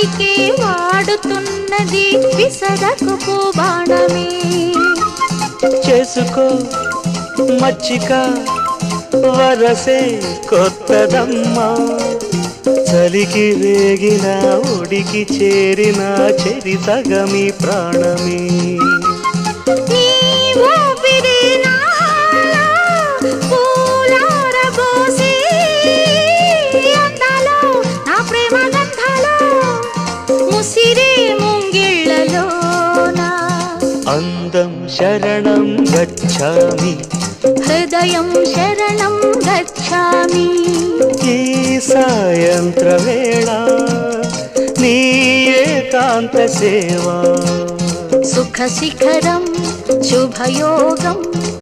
గాలికే వాడుతున్నది విసరకు పూబాణమే చేసుకో మచ్చిక వరసే కొత్తదమ్మా చలికి రేగిన ఒడికి చేరిన చరితగమి ప్రాణమే అందం శరణం గచ్ఛామి హృదయం శరణం గచ్ఛామి ఈ సాయంత్ర వేళ నీ ఏకాంత సేవ సుఖ శిఖరం శుభయోగం